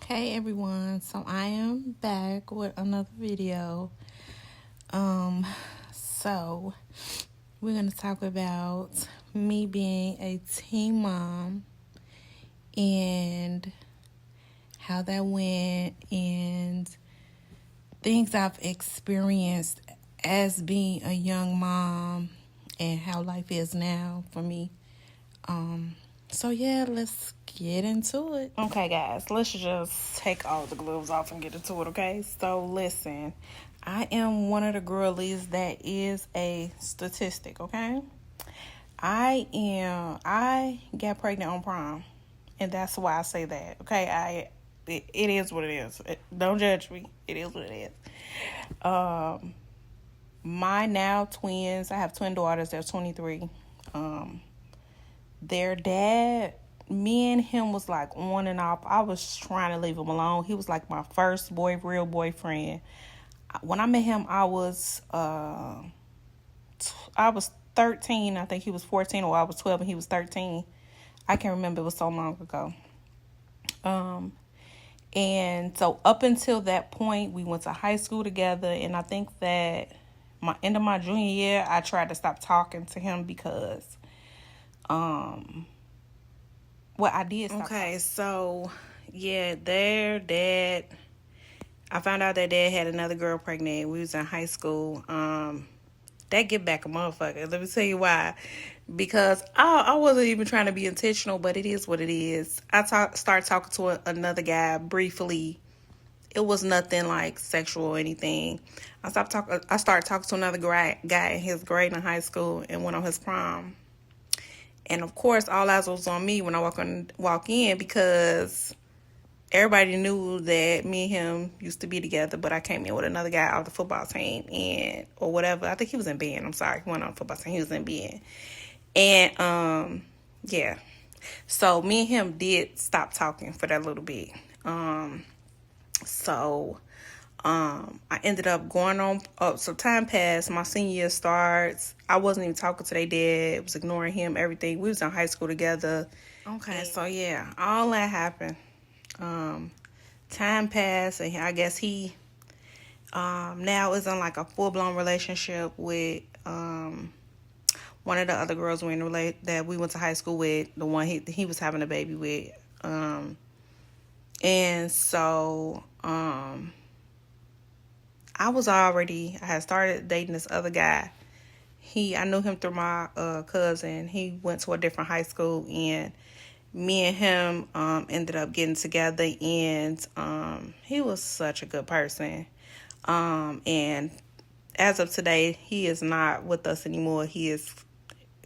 Hey everyone, so I am back with another video. So we're gonna talk about me being a teen mom and how that went and things I've experienced as being a young mom and how life is now for me. So yeah, let's get into it. Okay, guys, let's just take all the gloves off and get into it, okay? So listen, I am one of the girlies that is a statistic, okay? I got pregnant on prom, and that's why I say that, okay? It is what it is. Don't judge me. It is what it is. My now twins, I have twin daughters, they're 23. Their dad, me and him was like on and off. I was trying to leave him alone. He was like my first real boyfriend. When I met him, I was 13. I think he was 14, or I was 12 and he was 13. I can't remember. It was so long ago. And so up until that point, we went to high school together. And I think that my end of my junior year, I tried to stop talking to him because I did stop. Okay, so yeah, their dad, I found out that dad had another girl pregnant. We was in high school. That get back a motherfucker. Let me tell you why. Because I wasn't even trying to be intentional, but it is what it is. Started talking to another guy briefly. It was nothing like sexual or anything. I started talking to another guy in his grade in high school and went on his prom. And of course, all eyes was on me when I walk in because everybody knew that me and him used to be together. But I came in with another guy off the football team or whatever. I think he was in band. I'm sorry, he wasn't on the football team. He was in band. And yeah. So me and him did stop talking for that little bit. So I ended up going on. So time passed. My senior year starts. I wasn't even talking to their dad. Was ignoring him. Everything. We was in high school together. Okay. So yeah, all that happened. Time passed, and I guess he now is in like a full blown relationship with one of the other girls that we went to high school with. The one he was having a baby with. And so I had started dating this other guy. I knew him through my cousin. He went to a different high school, and me and him ended up getting together, and he was such a good person. And as of today, he is not with us anymore. He is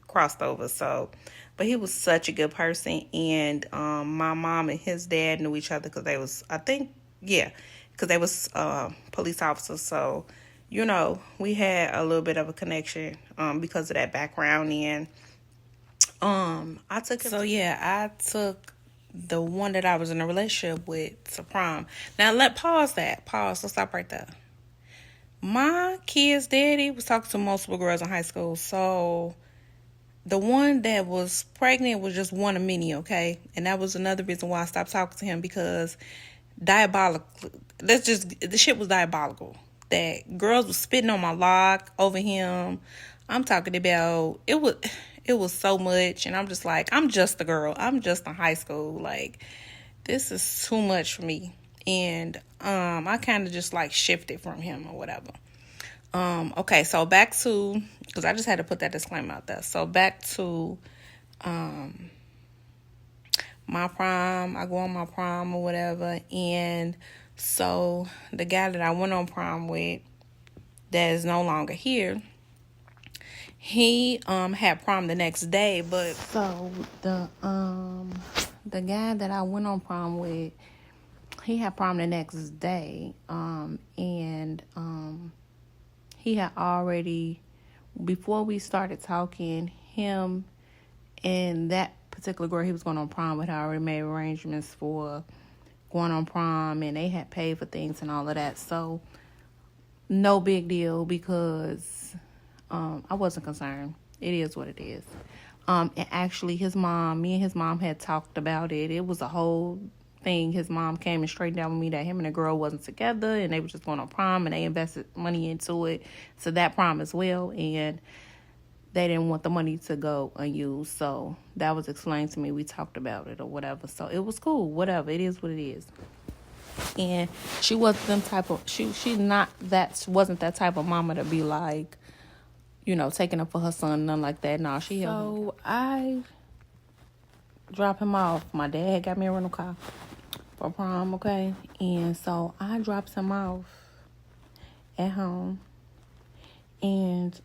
crossed over. So, but he was such a good person, and my mom and his dad knew each other because they was, I think, yeah, because they was police officers. So, we had a little bit of a connection because of that background. And I took him. So yeah, I took the one that I was in a relationship with to prom. Now pause. Let's stop right there. My kid's daddy was talking to multiple girls in high school, so the one that was pregnant was just one of many, okay? And that was another reason why I stopped talking to him, because the shit was diabolical. That girls was spitting on my lock over him. I'm talking about, it was so much, and I'm just like, I'm just a girl. I'm just in high school. Like, this is too much for me. And I kind of just like shifted from him or whatever. Okay, so back to, because I just had to put that disclaimer out there. So back to my prom. I go on my prom or whatever. And so the guy that I went on prom with that is no longer here, he had prom the next day. But so the guy that I went on prom with, he had prom the next day. And he had already, before we started talking, him and that particular girl he was going on prom with had already made arrangements for going on prom, and they had paid for things and all of that. So no big deal, because I wasn't concerned. It is what it is. And actually me and his mom had talked about it. It was a whole thing, his mom came and straightened out with me that him and the girl wasn't together and they were just going on prom, and they invested money into it, to that prom as well, and they didn't want the money to go unused. So that was explained to me. We talked about it or whatever. So it was cool. Whatever. It is what it is. And she wasn't them type of wasn't that type of mama to be like, taking up for her son, nothing like that. No, she held him. So I drop him off. My dad got me a rental car for prom, okay? And so I dropped him off at home. And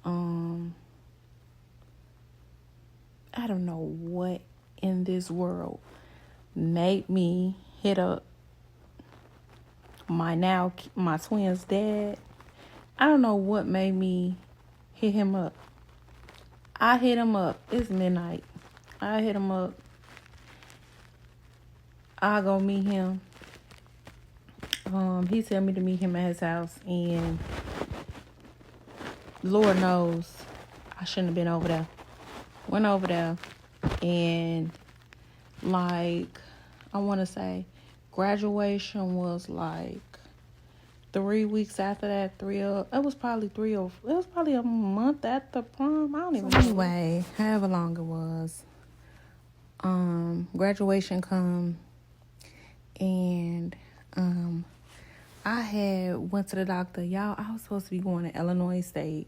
I don't know what in this world made me hit up my twin's dad. I don't know what made me hit him up. I hit him up. It's midnight. I hit him up. I go meet him. He told me to meet him at his house, and Lord knows I shouldn't have been over there. Went over there, and I want to say graduation was 3 weeks after that. It was probably a month after prom. I don't even know. Anyway, however long it was, graduation come, and I went to the doctor. Y'all, I was supposed to be going to Illinois State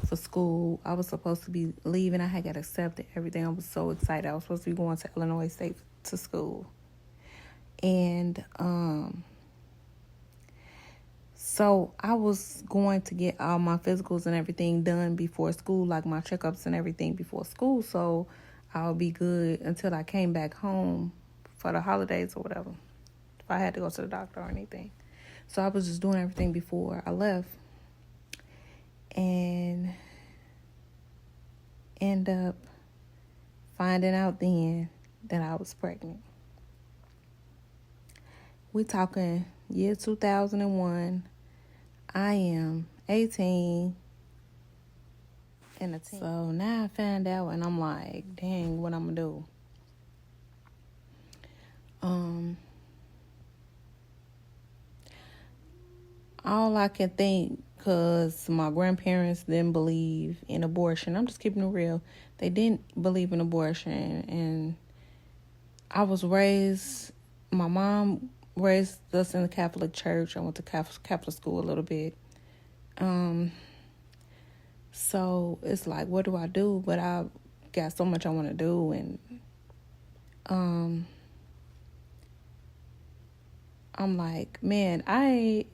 for school. I was supposed to be leaving. I had got accepted, everything. I was so excited. I was supposed to be going to Illinois State to school. And so I was going to get all my physicals and everything done before school, like my checkups and everything before school, so I'll be good until I came back home for the holidays or whatever, if I had to go to the doctor or anything. So I was just doing everything before I left, and end up finding out then that I was pregnant. We talking year 2001. I am 18 and a teen. So now I found out, and I'm like, dang, what I'm gonna do? All I can think, because my grandparents didn't believe in abortion. I'm just keeping it real. They didn't believe in abortion. And I was my mom raised us in the Catholic Church. I went to Catholic school a little bit. So it's like, what do I do? But I got so much I want to do. And I'm like, man,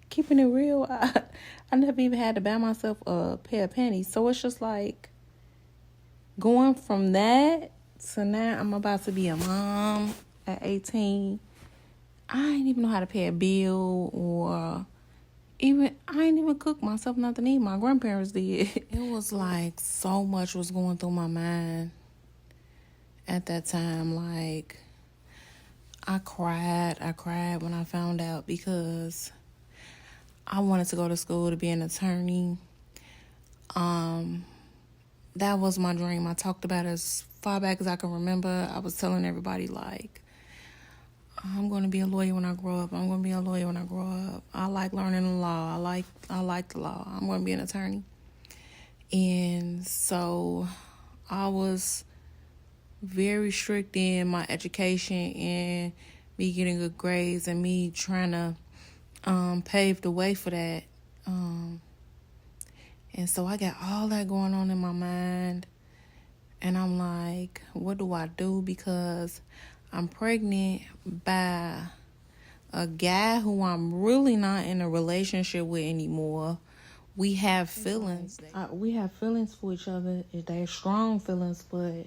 keeping it real. I never even had to buy myself a pair of panties. So it's just like going from that to now I'm about to be a mom at 18. I ain't even know how to pay a bill, or I ain't even cook myself nothing to eat. My grandparents did. It was like so much was going through my mind at that time. Like, I cried when I found out, because I wanted to go to school to be an attorney. That was my dream. I talked about it as far back as I can remember. I was telling everybody, like, I'm going to be a lawyer when I grow up. I'm going to be a lawyer when I grow up. I like learning the law. I like the law. I'm going to be an attorney. And so I was very strict in my education and me getting good grades and me trying to pave the way for that. And so I got all that going on in my mind. And I'm like, what do I do? Because I'm pregnant by a guy who I'm really not in a relationship with anymore. We have feelings. We have feelings for each other. They're strong feelings, but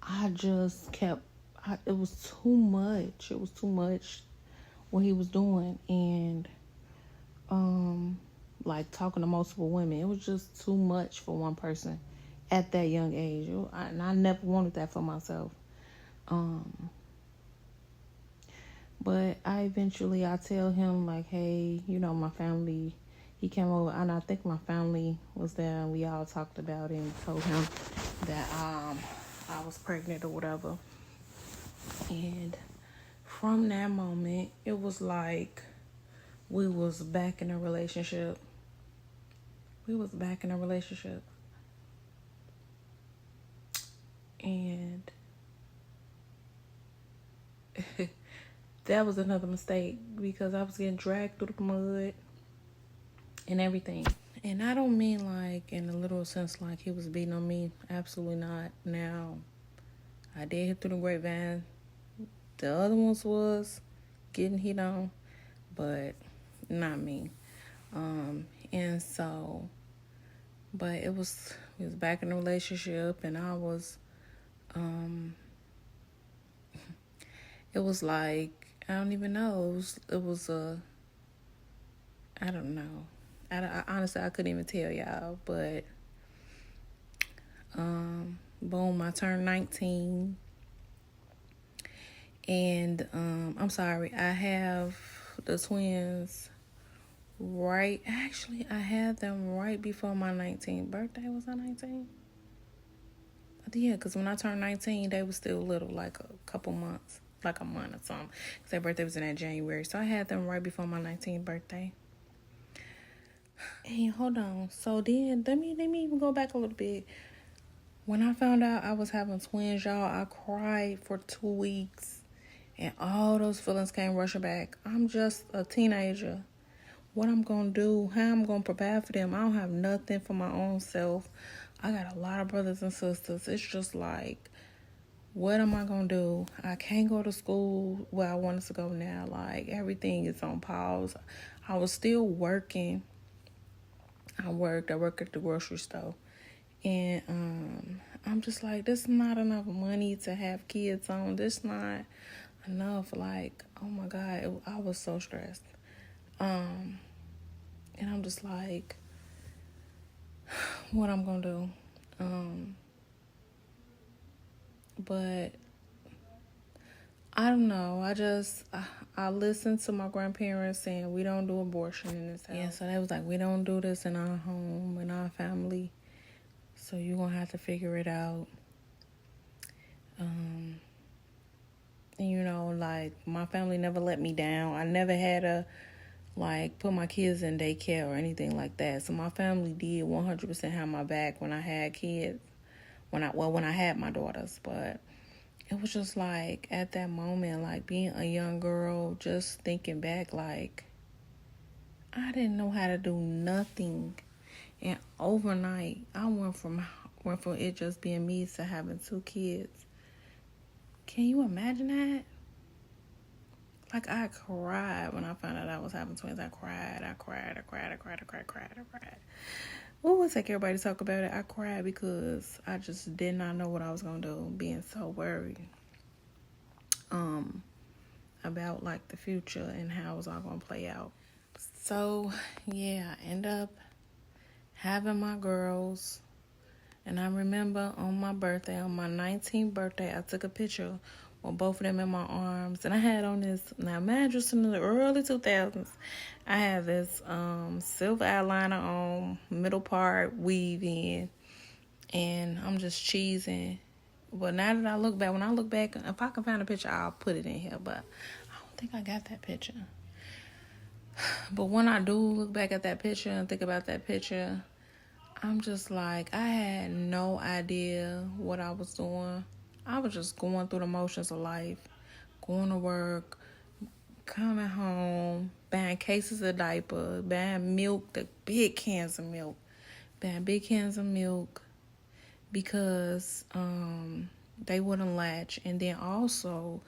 I just kept, it was too much. It was too much what he was doing. And, like talking to multiple women. It was just too much for one person at that young age. And I never wanted that for myself. But I tell him, like, hey, my family, he came over, and I think my family was there, and we all talked about it and told him that I was pregnant or whatever. And from that moment, it was like we was back in a relationship. And that was another mistake because I was getting dragged through the mud and everything. And I don't mean like in a literal sense like he was beating on me. Absolutely not. Now, I did hit through the grapevine. The other ones was getting hit on, but not me. And so, but we was back in a relationship, and I was, it was like, I don't even know. It was I don't know. I honestly, I couldn't even tell y'all, but, boom, I turned 19. And, I'm sorry, I have the twins actually, I had them right before my 19th birthday. Was I 19? Yeah, because when I turned 19, they were still little, like a couple months, like a month or something. Because their birthday was in that January. So I had them right before my 19th birthday. Hey, hold on. So then, let me even go back a little bit. When I found out I was having twins, y'all, I cried for 2 weeks. And all those feelings came rushing back. I'm just a teenager. What I'm going to do, how I'm going to provide for them. I don't have nothing for my own self. I got a lot of brothers and sisters. It's just like, what am I going to do? I can't go to school where I wanted to go now. Like, everything is on pause. I was still working. I worked at the grocery store. And I'm just like, this is not enough money to have kids on. This not enough. Like, oh my God, I was so stressed. And I'm just like, what I'm gonna do. But I don't know. I listened to my grandparents saying we don't do abortion in this house. Yeah, so they was like, we don't do this in our home, in our family. So you're gonna have to figure it out. And you know, like, my family never let me down. I never had to like put my kids in daycare or anything like that. So my family did 100% have my back when I had kids. When I had my daughters. But it was just like, at that moment, like, being a young girl, just thinking back, like, I didn't know how to do nothing. And overnight, I went from it just being me to having 2 kids. Can you imagine that? Like, I cried when I found out I was having twins. I cried. Well, we'll take everybody to talk about it. I cried because I just did not know what I was going to do, being so worried about, like, the future and how it was all going to play out. So, yeah, I end up having my girls. And I remember on my birthday, on my 19th birthday, I took a picture with both of them in my arms. And I had on this, now imagine in the early 2000s, I had this silver eyeliner on, middle part weave in. And I'm just cheesing. But now that I look back, if I can find a picture, I'll put it in here. But I don't think I got that picture. But when I do look back at that picture and think about that picture, I'm just like, I had no idea what I was doing. I was just going through the motions of life, going to work, coming home, buying cases of diapers, buying milk, the big cans of milk, because they wouldn't latch. And then also,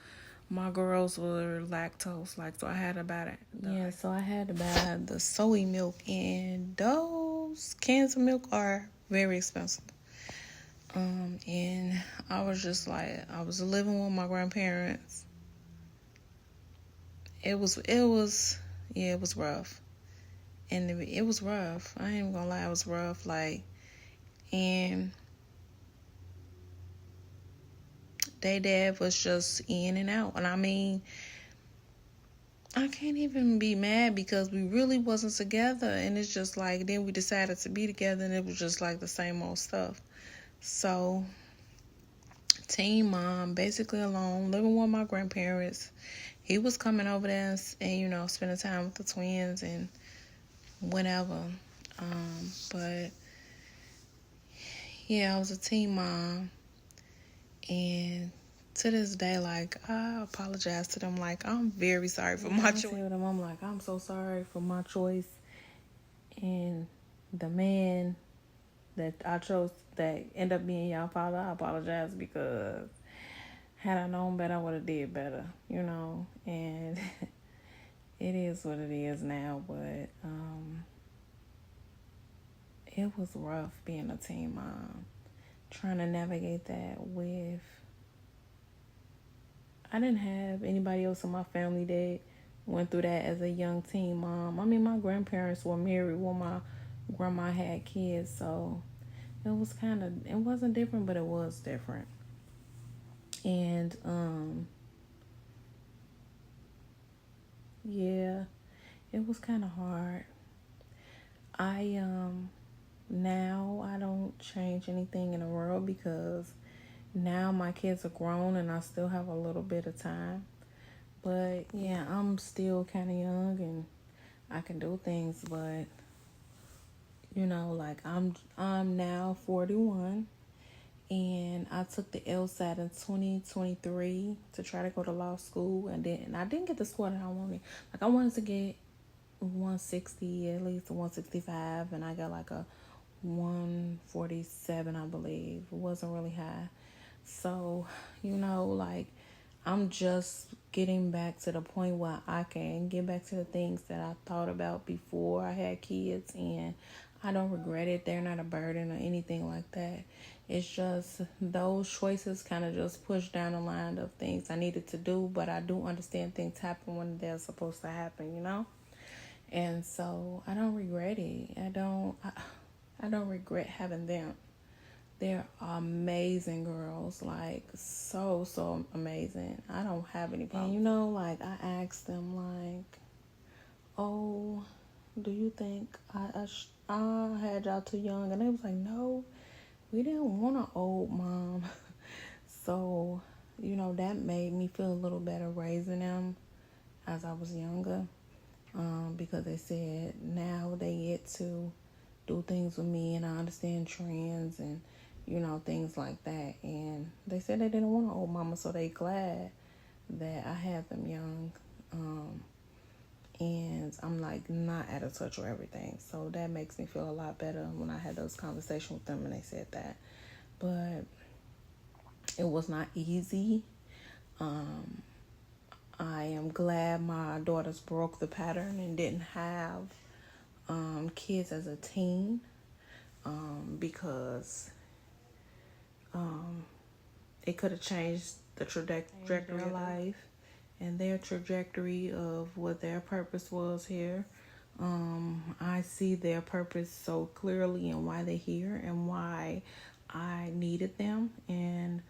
my girls were lactose, so I had to buy that. So I had to buy the soy milk, and those cans of milk are very expensive. And I was just like, I was living with my grandparents. It was rough. And it was rough. I ain't even gonna lie, it was rough. And their dad was just in and out. And I mean, I can't even be mad because we really wasn't together. And it's just like, then we decided to be together, and it was just like the same old stuff. So, teen mom, basically alone, living with my grandparents. he was coming over there and spending time with the twins and whatever. But yeah, I was a teen mom, and to this day, like, I apologize to them. Like, I'm very sorry for my choice. I'm like, I'm so sorry for my choice. And the man that I chose that ended up being y'all father, I apologize, because had I known better, I would have did better, and it is what it is now. But it was rough being a teen mom, trying to navigate that with, I didn't have anybody else in my family that went through that as a young teen mom. I mean, my grandparents were married when my grandma had kids, so it wasn't different, but it was different. And yeah, it was kind of hard. Now I don't change anything in the world, because now my kids are grown and I still have a little bit of time. But yeah, I'm still kind of young and I can do things, but like, I'm now 41, and I took the LSAT in 2023 to try to go to law school, and I didn't get the score that I wanted. Like, I wanted to get 160, at least a 165, and I got like a 147, I believe. It wasn't really high. So, like, I'm just getting back to the point where I can get back to the things that I thought about before I had kids, and I don't regret it. They're not a burden or anything like that. It's just those choices kind of just push down the line of things I needed to do, but I do understand things happen when they're supposed to happen, And so I don't regret it. I don't regret having them. They're amazing girls, like, so amazing. I don't have any problems. And like, I asked them, like, oh, do you think I had y'all too young? And they was like, no, we didn't want an old mom. So, that made me feel a little better raising them as I was younger, because they said now they get to do things with me, and I understand trends and things like that. And they said they didn't want an old mama, so they glad that I had them young. And I'm like not out of touch with everything, so that makes me feel a lot better when I had those conversations with them and they said that. But it was not easy. I am glad my daughters broke the pattern and didn't have kids as a teen, because it could have changed the trajectory of their life and their trajectory of what their purpose was here. I see their purpose so clearly and why they're here and why I needed them, and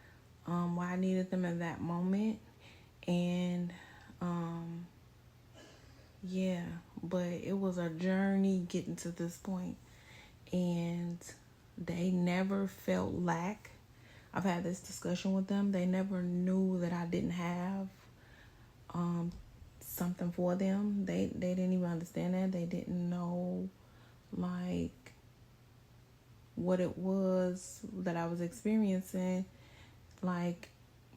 why I needed them in that moment. And yeah, but it was a journey getting to this point, and they never felt lack. I've had this discussion with them. They never knew that I didn't have something for them. They didn't even understand that. They didn't know, like, what it was that I was experiencing, like,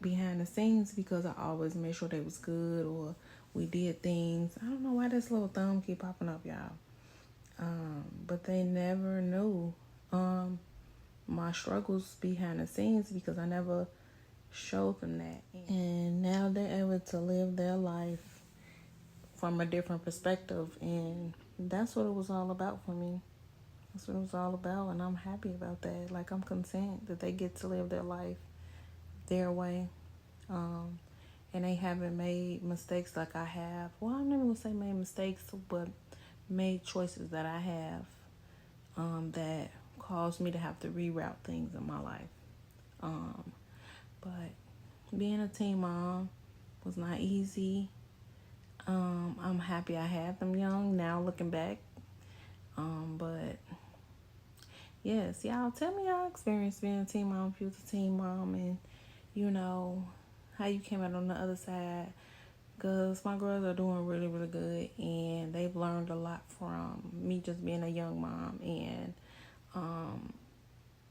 behind the scenes, because I always made sure they was good, or we did things. I don't know why this little thumb keep popping up, y'all. But they never knew my struggles behind the scenes, because I never showed them that. And now they're able to live their life from a different perspective, and that's what it was all about for me. That's what it was all about, and I'm happy about that. Like, I'm content that they get to live their life their way, and they haven't made mistakes like I have. Well, I'm never gonna say made mistakes, but made choices that I have that caused me to have to reroute things in my life. But being a teen mom was not easy. I'm happy I had them young now looking back. But yes, y'all, tell me y'all experience being a teen mom, if you was a teen mom, and how you came out on the other side. because my girls are doing really, really good, and they've learned a lot from me just being a young mom, and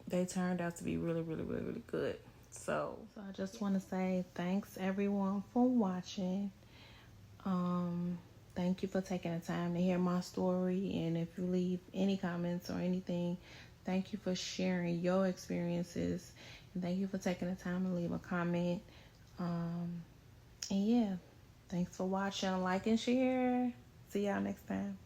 they turned out to be really, really, really, really good. So I just want to say thanks everyone for watching. Thank you for taking the time to hear my story, and if you leave any comments or anything, thank you for sharing your experiences, and thank you for taking the time to leave a comment. And yeah, thanks for watching. Like and share. See y'all next time.